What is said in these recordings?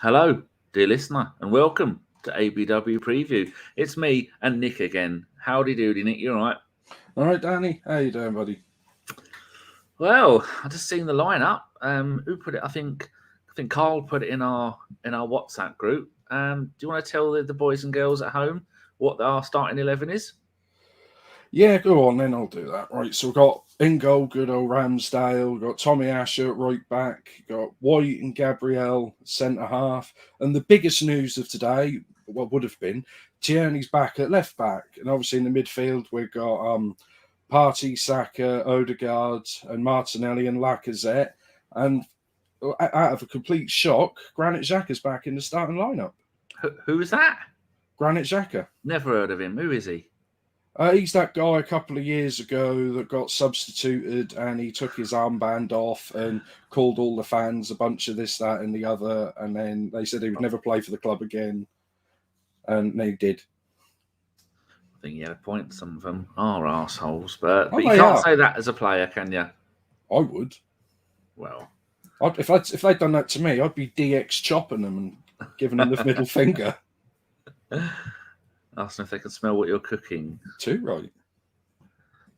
Hello, dear listener, and welcome to ABW Preview. It's me and Nick again. Howdy doody, Nick, you all right? All right, Danny. How you doing, buddy? Well, I just seen the lineup. Who put it? I think Carl put it in our WhatsApp group. Do you want to tell the boys and girls at home what our starting 11 is? Yeah, go on then. I'll do that. Right, so we've got in goal, good old Ramsdale. We've got Tomiyasu at right back. We've got White and Gabriel centre half. And the biggest news of today, what would have been, Tierney's back at left back. And obviously in the midfield, we've got Partey, Saka, Odegaard, and Martinelli and Lacazette. And out of a complete shock, Granit Xhaka's back in the starting lineup. Who is that? Granit Xhaka. Never heard of him. Who is he? He's that guy a couple of years ago that got substituted and he took his armband off and called all the fans a bunch of this, that and the other. And then they said he would never play for the club again. And they did. I think you had a point. Some of them are arseholes, but you can't say that as a player, can you? I would. Well, if they'd done that to me, I'd be DX chopping them and giving them the middle finger. Asking if they can smell what you're cooking. Too right.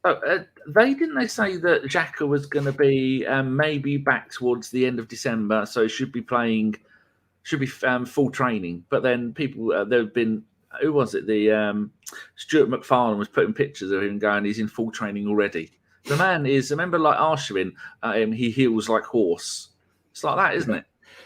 Oh, they say that Xhaka was going to be maybe back towards the end of December, so should be full training. But then people, there have been, who was it? The Stuart McFarlane was putting pictures of him going, he's in full training already. The man is, remember, like Arshavin, he heals like horse. It's like that, isn't it?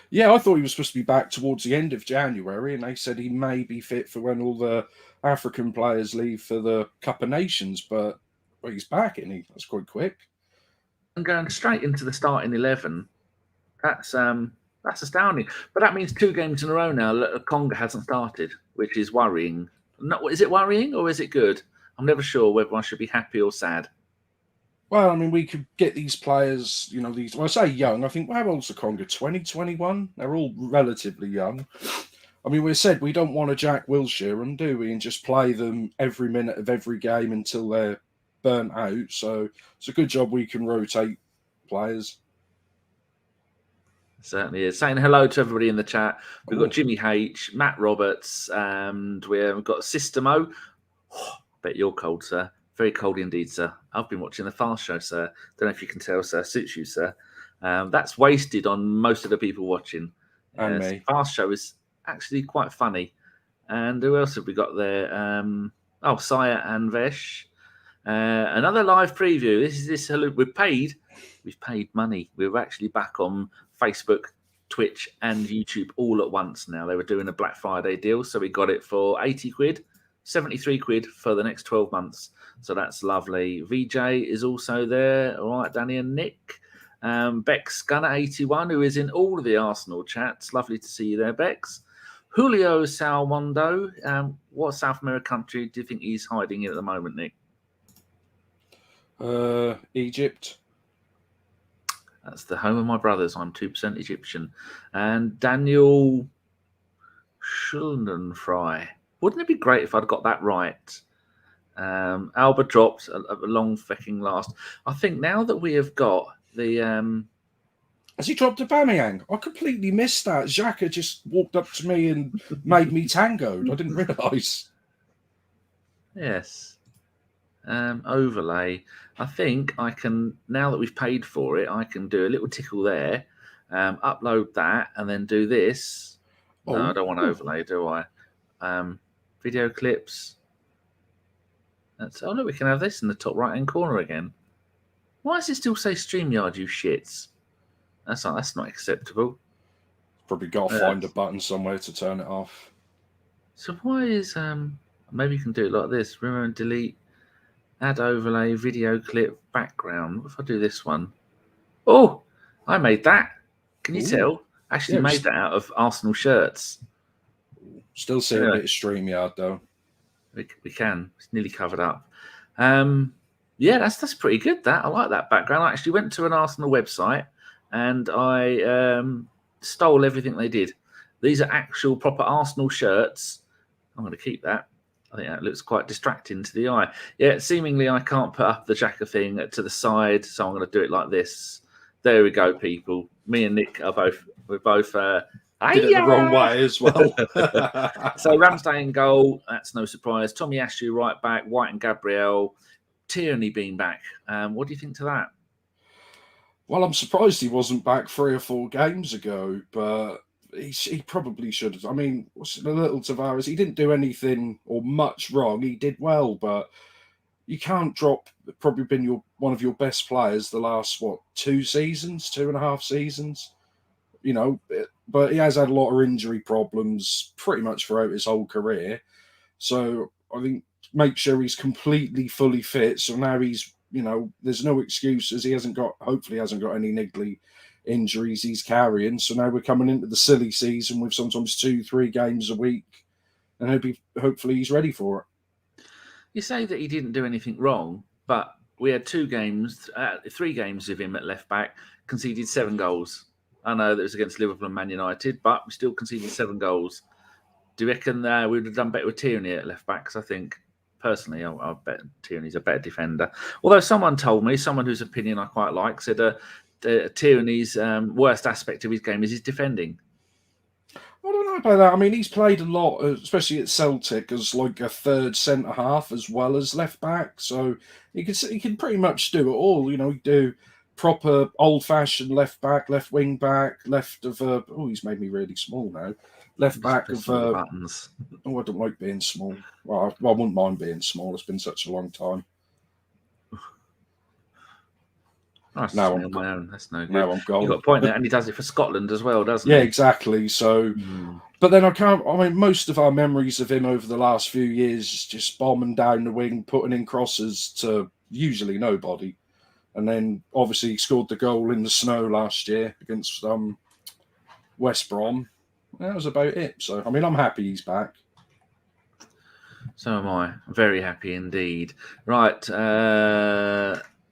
Yeah, I thought he was supposed to be back towards the end of January, and they said he may be fit for when all the African players leave for the Cup of Nations, but he's back, isn't he? That's quite quick. And going straight into the starting 11, that's astounding. But that means 2 games in a row now, Lokonga hasn't started, which is worrying. Is it worrying or is it good? I'm never sure whether I should be happy or sad. Well, I mean, we could get these players, I say young. I think, how old's Lokonga? 20, 21? They're all relatively young. I mean, we said we don't want to Jack Wilshere them, do we? And just play them every minute of every game until they're burnt out. So it's a good job we can rotate players. Certainly is. Saying hello to everybody in the chat. We've got Jimmy H, Matt Roberts, and we've got Systemo. Oh, bet you're cold, sir. Very cold indeed, sir. I've been watching the Fast Show, sir. Don't know if you can tell, sir. Suits you, sir. That's wasted on most of the people watching. And me. Fast Show is actually quite funny. And who else have we got there? Saya and Vesh. Another live preview. This. We've paid money. We're actually back on Facebook, Twitch, and YouTube all at once now. They were doing a Black Friday deal, so we got it for 80 quid. 73 quid for the next 12 months. So that's lovely. VJ is also there. All right, Danny and Nick. Bex Gunner 81, who is in all of the Arsenal chats. Lovely to see you there, Bex. Julio Salmondo. What South American country do you think he's hiding in at the moment, Nick? Egypt. That's the home of my brothers. I'm 2% Egyptian. And Daniel Schuldenfrei. Wouldn't it be great if I'd got that right? Alba dropped a long fucking last. I think now that we have got the... Has he dropped Aubameyang? I completely missed that. Xhaka just walked up to me and made me tangoed. I didn't realise. Yes. Overlay. I think I can, now that we've paid for it, I can do a little tickle there, upload that, and then do this. No, I don't want to overlay, do I? Video clips. Look, we can have this in the top right-hand corner again. Why does it still say StreamYard, you shits? That's not acceptable. Probably got to find a button somewhere to turn it off. So why is maybe you can do it like this. Remember and delete, add overlay, video clip, background. What if I do this one? Oh, I made that. Can you tell? Actually made that out of Arsenal shirts. Still see a bit of StreamYard though. We can. It's nearly covered up. Yeah, that's pretty good. That I like that background. I actually went to an Arsenal website and I stole everything they did. These are actual proper Arsenal shirts. I'm going to keep that. I think that looks quite distracting to the eye. Yeah, seemingly I can't put up the Xhaka thing to the side, so I'm going to do it like this. There we go, people. Me and Nick are both did it the wrong way as well. So Ramsdale in goal, that's no surprise. Tomiyasu right back, White and Gabriel, Tierney being back. What do you think to that? Well, I'm surprised he wasn't back 3 or 4 games ago, but he probably should have. I mean, a little Tavares, he didn't do anything or much wrong. He did well, but you can't drop probably been one of your best players the last 2 seasons, 2.5 seasons. But he has had a lot of injury problems pretty much throughout his whole career. So I think make sure he's completely fully fit. So now he's, there's no excuses. Hopefully hasn't got any niggly injuries he's carrying. So now we're coming into the silly season with sometimes 2-3 games a week, and hopefully he's ready for it. You say that he didn't do anything wrong, but we had 3 games of him at left back, conceded 7 goals. I know that it was against Liverpool and Man United, but we still conceded 7 goals. Do you reckon we would have done better with Tierney at left back? Because I think, personally, I bet Tierney's a better defender. Although someone told me, someone whose opinion I quite like, said Tierney's worst aspect of his game is his defending. I don't know about that. I mean, he's played a lot, especially at Celtic, as like a third centre half as well as left back. So he can pretty much do it all. He do proper old-fashioned left back, left wing back, left of he's made me really small now. Left back of buttons. I don't like being small. Well, I wouldn't mind being small. It's been such a long time. Now I'm on my own. That's no good. Now I'm gone. You've got a point there, and he does it for Scotland as well, doesn't he? Yeah, exactly. So, but then most of our memories of him over the last few years is just bombing down the wing, putting in crosses to usually nobody. And then, obviously, he scored the goal in the snow last year against West Brom. That was about it. So, I mean, I'm happy he's back. So am I. I'm very happy indeed. Right.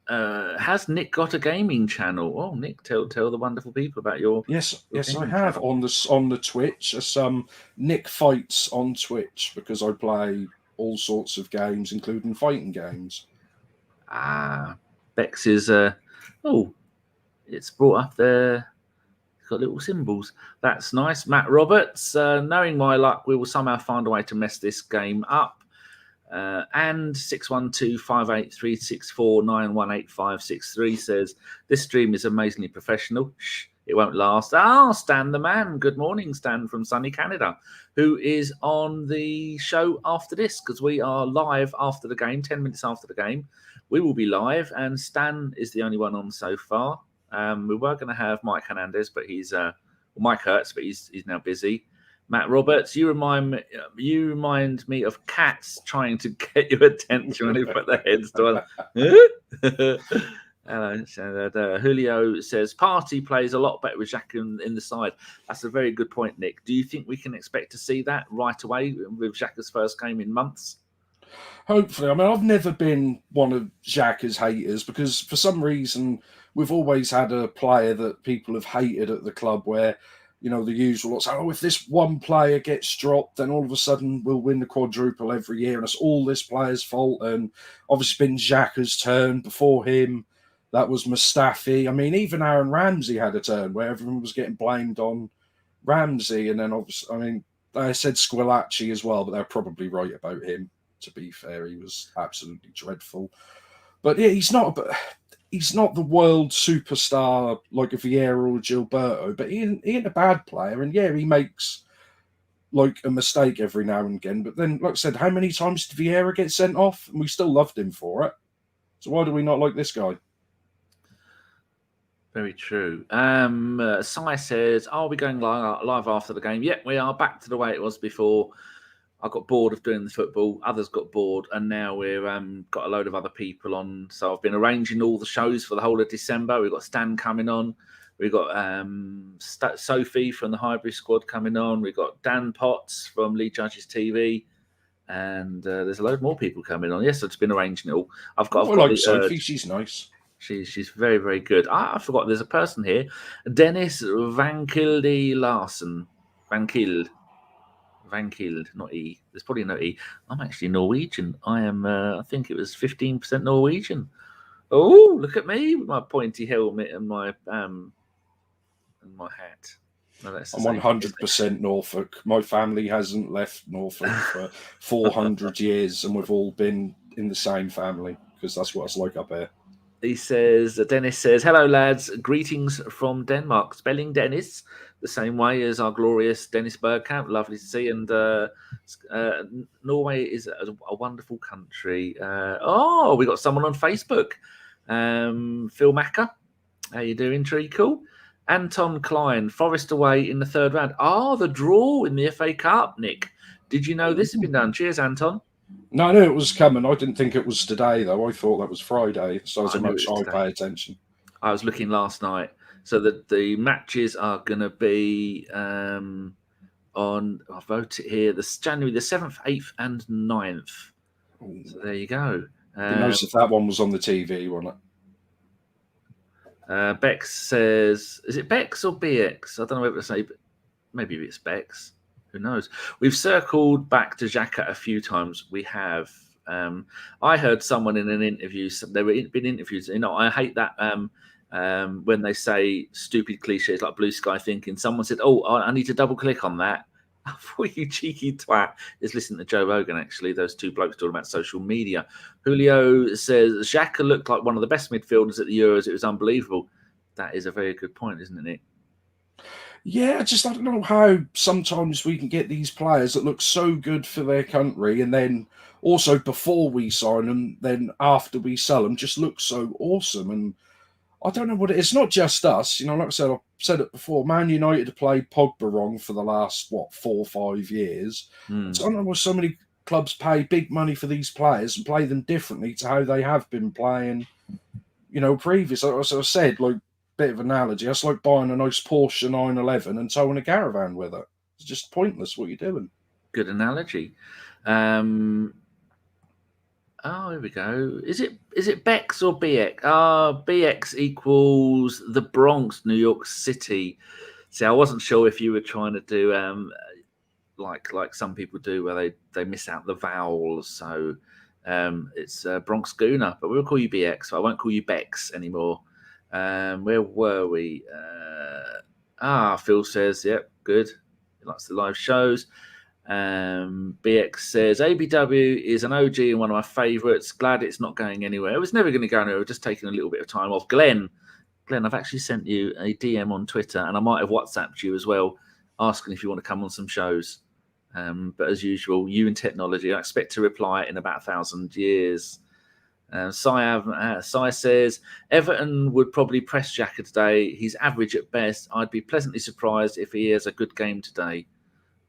Has Nick got a gaming channel? Oh, Nick, tell the wonderful people about your... Yes, I have channel. on the Twitch. Nick Fights on Twitch, because I play all sorts of games, including fighting games. Bex is it's brought up there. It's got little symbols. That's nice. Matt Roberts, knowing my luck, we will somehow find a way to mess this game up. And 612-583-649-18563 says, this stream is amazingly professional. Shh, it won't last. Stan the man. Good morning, Stan from sunny Canada, who is on the show after this, because we are live after the game, 10 minutes after the game. We will be live, and Stan is the only one on so far. We were going to have Mike Hernandez, but Mike Hertz, but he's now busy. Matt Roberts, you remind me of cats trying to get your attention when they put their heads down. Hello. Julio says, Partey plays a lot better with Xhaka in the side. That's a very good point, Nick. Do you think we can expect to see that right away with Xhaka's first game in months? Hopefully. I mean, I've never been one of Xhaka's haters, because for some reason we've always had a player that people have hated at the club where, the usual, if this one player gets dropped, then all of a sudden we'll win the quadruple every year, and it's all this player's fault. And obviously been Xhaka's turn. Before him, that was Mustafi. I mean, even Aaron Ramsey had a turn where everyone was getting blamed on Ramsey. And then obviously, I mean, I said Squillaci as well, but they're probably right about him. To be fair, he was absolutely dreadful. But yeah, he's not the world superstar like a Vieira or Gilberto, but he ain't a bad player. And yeah, he makes like a mistake every now and again. But then, like I said, how many times did Vieira get sent off? And we still loved him for it. So why do we not like this guy? Very true. Sai says, are we going live after the game? Yep, we are back to the way it was before. I got bored of doing the football. Others got bored, and now we've got a load of other people on. So I've been arranging all the shows for the whole of December. We've got Stan coming on. We've got Sophie from the Highbury squad coming on. We've got Dan Potts from Lee Judges TV, and there's a load more people coming on. Yes, I've just been arranging it all. I've got Sophie. She's nice. She's very, very good. I forgot there's a person here, Dennis Vankilde Larsen. Vankild, not E. There's probably no E. I'm actually Norwegian. I am, I think it was 15% Norwegian. Oh, look at me with my pointy helmet and my hat. No, that's the I'm same thing, isn't it? 100% Norfolk. My family hasn't left Norfolk for 400 years, and we've all been in the same family because that's what it's like up here. He says, Dennis says, hello, lads. Greetings from Denmark. Spelling Dennis the same way as our glorious Dennis Bergkamp. Lovely to see. And Norway is a wonderful country. We got someone on Facebook. Phil Macker. How you doing, Treacle? Anton Klein, Forest away in the third round. The draw in the FA Cup, Nick. Did you know this had been done? Cheers, Anton. No, I knew it was coming. I didn't think it was today, though. I thought that was Friday, so as much I pay attention. I was looking last night. So the matches are going to be on, I'll vote it here, this January the 7th, 8th and 9th. Ooh. So there you go. Be nice if that one was on the TV, wasn't it? Bex says, is it Bex or BX? I don't know what to say, but maybe it's Bex. Who knows? We've circled back to Xhaka a few times. We have. I heard someone in an interview. There were been interviews. I hate that when they say stupid cliches like blue sky thinking. Someone said, "Oh, I need to double click on that." I thought, you cheeky twat, is listening to Joe Rogan. Actually, those two blokes talking about social media. Julio says Xhaka looked like one of the best midfielders at the Euros. It was unbelievable. That is a very good point, isn't it, Nick? Yeah, I don't know how sometimes we can get these players that look so good for their country, and then also before we sign them, then after we sell them, just look so awesome. And I don't know what it is. It's not just us. Like I said, I've said it before, Man United have played Pogba wrong for the last, 4 or 5 years. So I don't know why so many clubs pay big money for these players and play them differently to how they have been playing, previous. As I said, bit of analogy, that's like buying a nice Porsche 911 and towing a caravan with it. It's just pointless what you're doing. Good analogy. Here we go. Is it Bex or BX? BX equals the Bronx, New York City. See, I wasn't sure if you were trying to do like some people do, where they miss out the vowels. So it's Bronx Gooner, but we'll call you BX. So I won't call you Bex anymore. Where were we? Phil says, yep, good. He likes the live shows. BX says, ABW is an OG and one of my favourites. Glad it's not going anywhere. It was never going to go anywhere. We're just taking a little bit of time off. Glenn, I've actually sent you a DM on Twitter, and I might have WhatsApped you as well, asking if you want to come on some shows. But as usual, you and technology, I expect to reply in about 1,000 years. Sai says, Everton would probably press Xhaka today. He's average at best. I'd be pleasantly surprised if he has a good game today.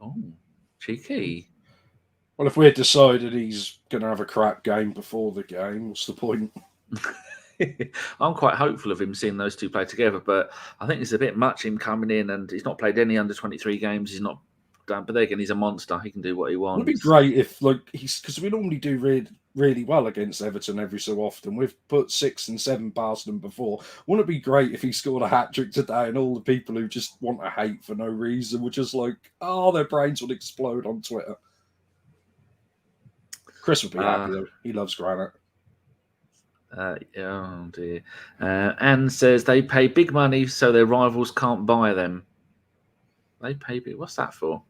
Oh, cheeky. Well, if we'd decided he's going to have a crap game before the game, what's the point? I'm quite hopeful of him seeing those two play together, but I think it's a bit much him coming in, and he's not played any under 23 games. He's not done, but again, he's a monster. He can do what he wants. It'd be great if, because we normally do really well against Everton every so often. We've put 6 and 7 past them before. Wouldn't it be great if he scored a hat-trick today and all the people who just want to hate for no reason were just their brains would explode on Twitter? Chris would be happy, though. He loves Granit. Oh, dear. Anne says they pay big money so their rivals can't buy them. They pay big. What's that for?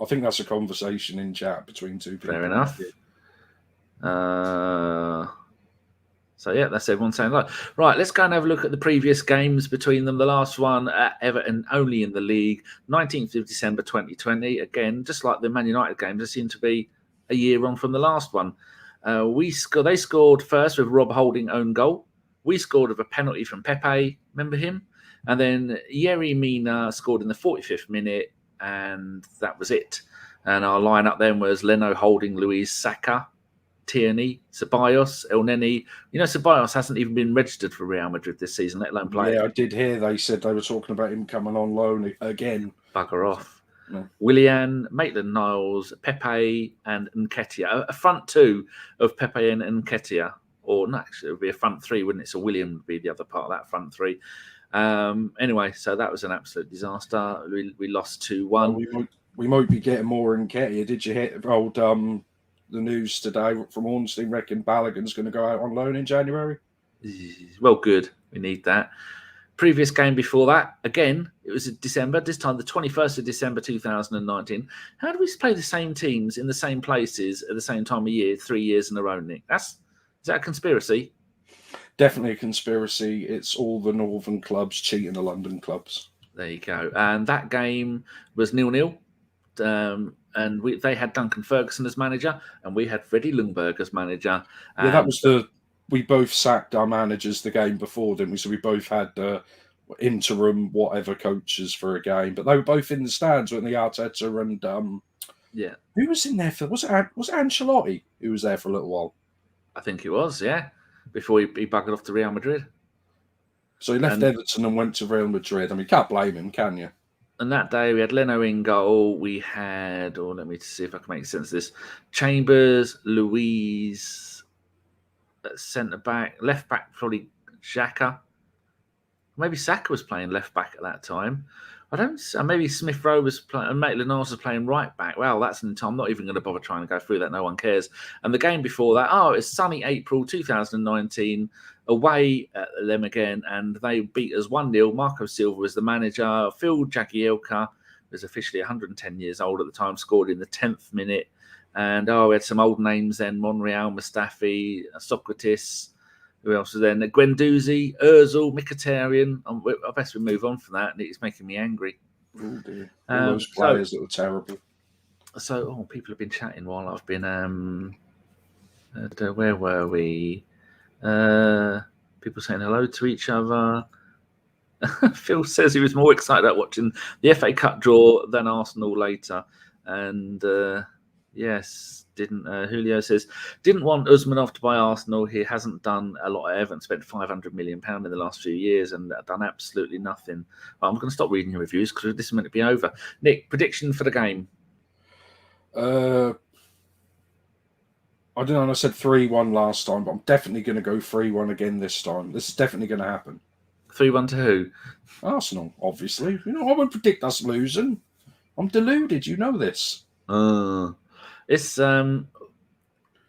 I think that's a conversation in chat between two people. Fair enough. So yeah, that's everyone saying right. Let's go and have a look at the previous games between them. The last one at Everton, only in the league, 19th of December 2020. Again, just like the Man United games, they seem to be a year on from the last one. They scored first with Rob Holding own goal. We scored with a penalty from Pepe. Remember him? And then Yerry Mina scored in the 45th minute, and that was it. And our lineup then was Leno, Holding, Luiz, Saka, Tierney, Ceballos, El Neni. Ceballos hasn't even been registered for Real Madrid this season, let alone play. Yeah, I did hear they said they were talking about him coming on loan again. Bugger off. No. Willian, Maitland-Niles, Pepe, and Nketiah. A front two of Pepe and Nketiah. Or no, actually, it would be a front three, wouldn't it? So William would be the other part of that front three. Anyway, so that was an absolute disaster. We lost 2-1. We might be getting more Nketiah. Did you hear the news today from Ornstein reckon Balogun's going to go out on loan in January? Well, good. We need that. Previous game before that, again, it was in December, this time the 21st of December 2019. How do we play the same teams in the same places at the same time of year 3 years in a row, Nick? Is that a conspiracy? Definitely a conspiracy. It's all the northern clubs cheating the London clubs. There you go. And that game was 0-0. And they had Duncan Ferguson as manager, and we had Freddie Ljungberg as manager. Yeah, that was we both sacked our managers the game before, didn't we? So we both had interim whatever coaches for a game, but they were both in the stands, weren't they? Arteta and yeah, who was in there for? Was it Ancelotti who was there for a little while? I think it was, yeah, before he buggered off to Real Madrid. So he left Everton and went to Real Madrid. I mean, can't blame him, can you? And that day we had Leno in goal. We had, let me see if I can make sense of this. Chambers, Louise, centre back, left back, probably Xhaka. Maybe Saka was playing left back at that time. Maybe Smith Rowe was playing, and Maitland-Niles was playing right back. Well, that's in time. I'm not even going to bother trying to go through that. No one cares. And the game before that, it's sunny April 2019, away at them again, and they beat us 1-0. Marco Silva was the manager. Phil Jagielka was officially 110 years old at the time, scored in the 10th minute. And we had some old names then: Monreal, Mustafi, Socrates. Who else was there? Guendouzi, Ozil, Mkhitaryan. I best we move on from that. It's making me angry. Oh dear. All those players that were terrible. So, people have been chatting while I've been. Where were we? People saying hello to each other. Phil says he was more excited about watching the FA Cup draw than Arsenal later. And yes. Julio says, didn't want Usmanov to buy Arsenal. He hasn't done a lot at Everton, spent £500 million in the last few years and done absolutely nothing. Well, I'm going to stop reading your reviews because this is meant to be over. Nick, prediction for the game? I don't know. I said 3-1 last time, but I'm definitely going to go 3-1 again this time. This is definitely going to happen. 3-1 to who? Arsenal, obviously. I won't predict us losing. I'm deluded. You know this. It's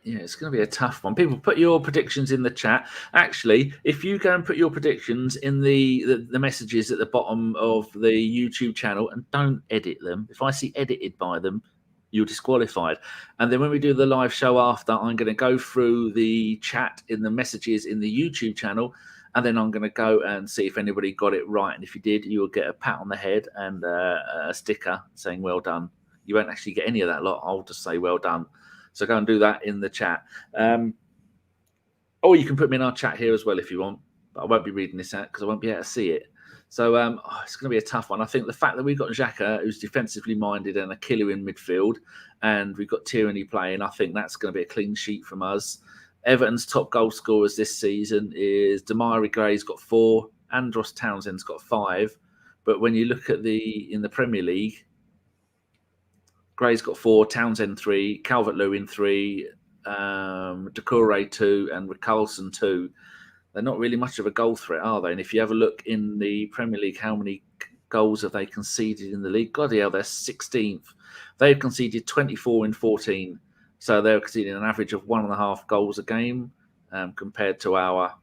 it's going to be a tough one. People, put your predictions in the chat. Actually, if you go and put your predictions in the messages at the bottom of the YouTube channel and don't edit them, if I see edited by them, you're disqualified. And then when we do the live show after, I'm going to go through the chat in the messages in the YouTube channel, and then I'm going to go and see if anybody got it right. And if you did, you will get a pat on the head and a sticker saying well done. You won't actually get any of that lot. I'll just say well done. So go and do that in the chat. Or you can put me in our chat here as well if you want. But I won't be reading this out because I won't be able to see it. So it's going to be a tough one. I think the fact that we've got Xhaka, who's defensively minded and a killer in midfield, and we've got Tierney playing, I think that's going to be a clean sheet from us. Everton's top goal scorers this season is Demarai Gray's got 4, Andros Townsend's got 5. But when you look at in the Premier League, Gray's got 4, Townsend 3, Calvert-Lewin 3, Takehiro 2, and Richarlison 2. They're not really much of a goal threat, are they? And if you have a look in the Premier League, how many goals have they conceded in the league? God, they're 16th. They've conceded 24 in 14. So they're conceding an average of 1.5 goals a game compared to our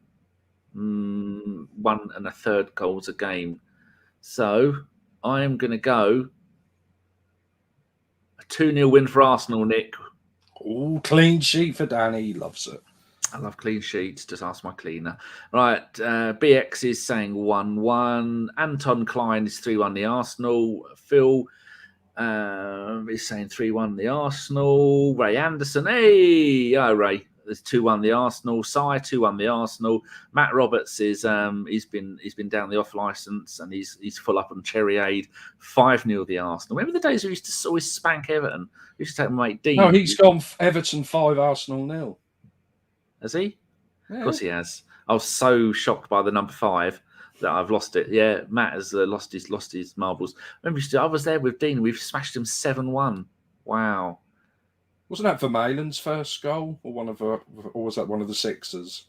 1 1/3 goals a game. So I am going to go a 2-0 win for Arsenal, Nick. Oh, clean sheet for Danny. He loves it. I love clean sheets. Just ask my cleaner. Right. BX is saying 1-1. Anton Klein is 3-1 the Arsenal. Phil is saying 3-1 the Arsenal. Ray Anderson. Hey, Ray. There's 2-1 the Arsenal. Sai 2-1 the Arsenal. Matt Roberts is he's been down the off license and he's full up on Cherryade. 5-0 the Arsenal. Remember the days we used to always spank Everton? We used to take my mate Dean. No, he's gone Everton 5, Arsenal 0. Has he? Yeah. Of course he has. I was so shocked by the number 5 that I've lost it. Yeah, Matt has lost his marbles. Remember, I was there with Dean. We've smashed him 7-1. Wow. Wasn't that for Mayland's first goal, or was that one of the Sixers?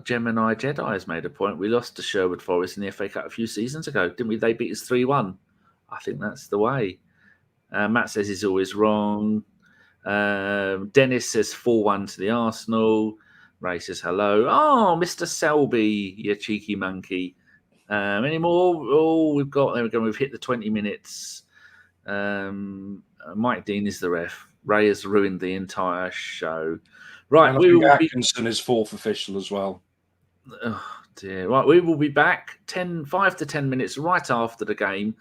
Gemini Jedi has made a point. We lost to Sherwood Forest in the FA Cup a few seasons ago, didn't we? They beat us 3-1. I think that's the way. Matt says he's always wrong. Dennis says 4-1 to the Arsenal. Ray says hello. Oh, Mr. Selby, you cheeky monkey. Any more? Oh, we've got. There we go. We've hit the 20 minutes. Mike Dean is the ref. Ray has ruined the entire show. Right, And I we think will be. Atkinson is fourth official as well. Oh dear. Right, we will be back 5 to 10 minutes right after the game.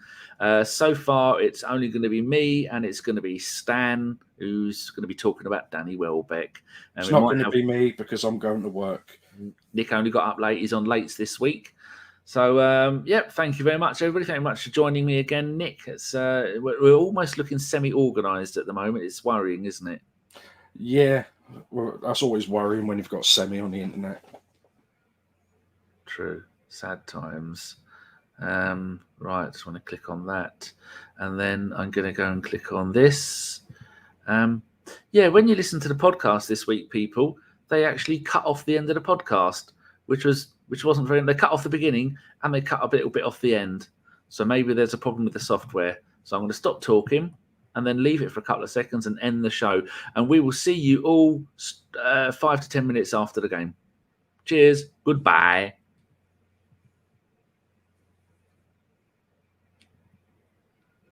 So far, it's only going to be me, and it's going to be Stan, who's going to be talking about Danny Welbeck. And It's not going to be me because I'm going to work. Nick only got up late. He's on lates this week. So, thank you very much, everybody. Thank you much for joining me again, Nick. It's we're almost looking semi-organised at the moment. It's worrying, isn't it? Yeah, well, that's always worrying when you've got semi on the internet. True. Sad times. Right, just want to click on that. And then I'm going to go and click on this. When you listen to the podcast this week, people, they actually cut off the end of the podcast, which wasn't very. They cut off the beginning and they cut a little bit off the end. So maybe there's a problem with the software. So I'm going to stop talking and then leave it for a couple of seconds and end the show. And we will see you all 5 to 10 minutes after the game. Cheers. Goodbye.